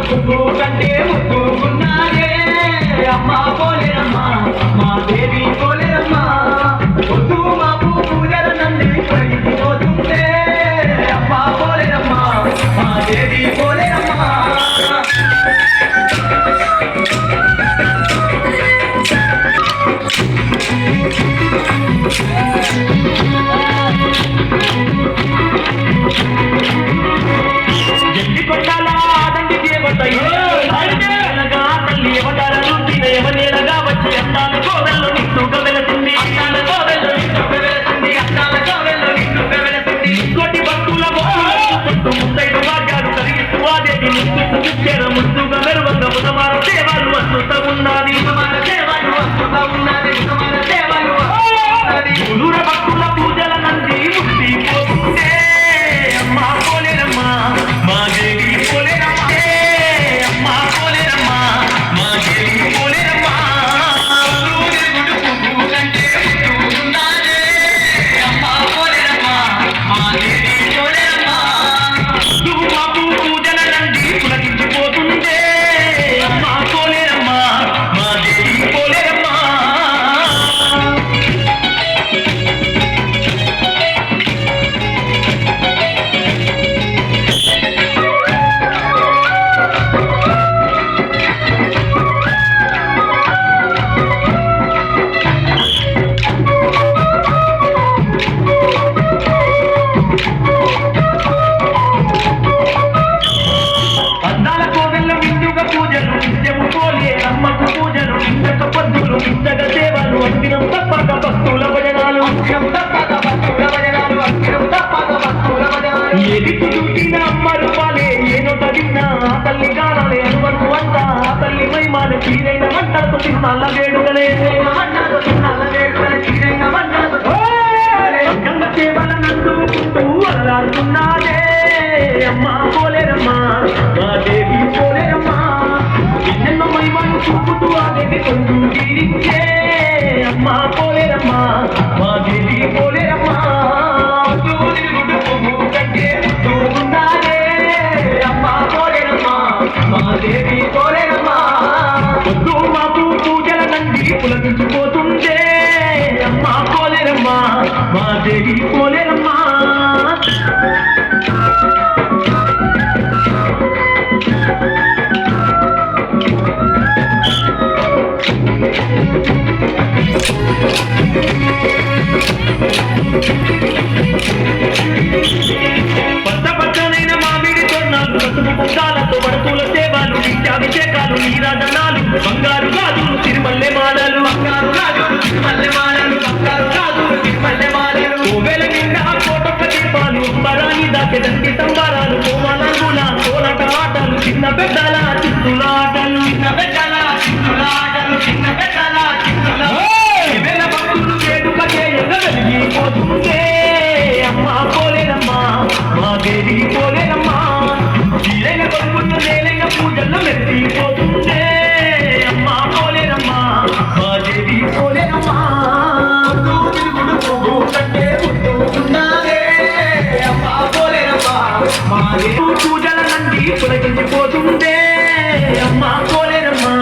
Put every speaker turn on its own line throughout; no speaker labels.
పువ్వు కంటే ముద్దుకున్నారే అమ్మ పోలేరమ్మ మా దేవి పోలేరమ్మ పొద్దు మాపు పూజల నంది కలిగిపోతుంటే అమ్మ పోలేరమ్మ మా దేవి పోలేరమ్మ అమ్మా పోలేరమ్మా మా దేవి పోలేరమ్మా ఎన్నెన్నో మహిమను చూపుతూ ఆ దేవి కొంచెం తీరించే అమ్మా పోలేరమ్మా మా దేవి పోలేరమ్మా అమ్మా పోలేరమ్మా మా దేవి పోలేరమ్మా పొద్దు మాపు పూజల నంది పులకించిపోతుందే అమ్మా పోలేరమ్మా మా దేవి పోలేరమ్మా పచ్చనైన మామిడి తోరణాలు పసుపు పుష్పాలతో పడుతుల సేవలు నిత్యాభిషేకాలు నీరాజనాలు బంగారు గాజులు తిరుమల్లె మాలలు కోవెల నిండా కోటొక్క దీపాలు అంబరాని దాకెదండి సంబారాలు కోమలంగుల కోలట ఆటలు చిన్న పెద్దల చిత్తులాటలు భక్తులు వేడుక చేయగా వెలిగిపోతుందే అమ్మా పోలేరమ్మా మా దేవి పోలేరమ్మా చీరైన కొడుకున్న నేలైన పూజల్లో మెత్తిపోతుందే అమ్మా పోలేరమ్మా మా దేవి పోలేరమ్మా మా దేవి పూజల నంది పులకించిపోతుందే అమ్మా పోలేరమ్మా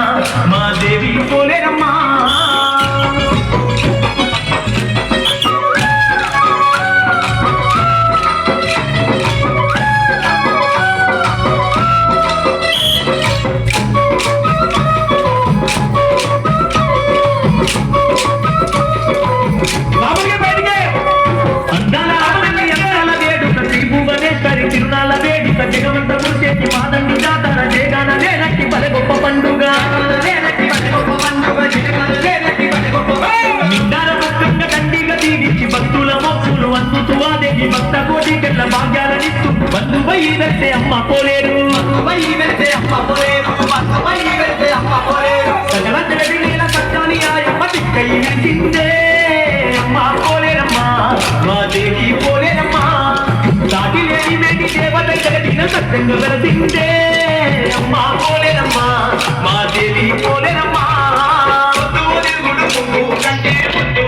మా దేవి పోలేరమ్మా అమ్మ పోలేరు సకల జగదినేల సత్యాని ఆయమ్మ దిక్కై నిలిచిందే అమ్మ పోలేరమ్మా మా దేవి పోలేరమ్మా దాటి లేని మేటి దేవత జగదిన సత్యంగా వెలసిందే అమ్మ పోలేరమ్మా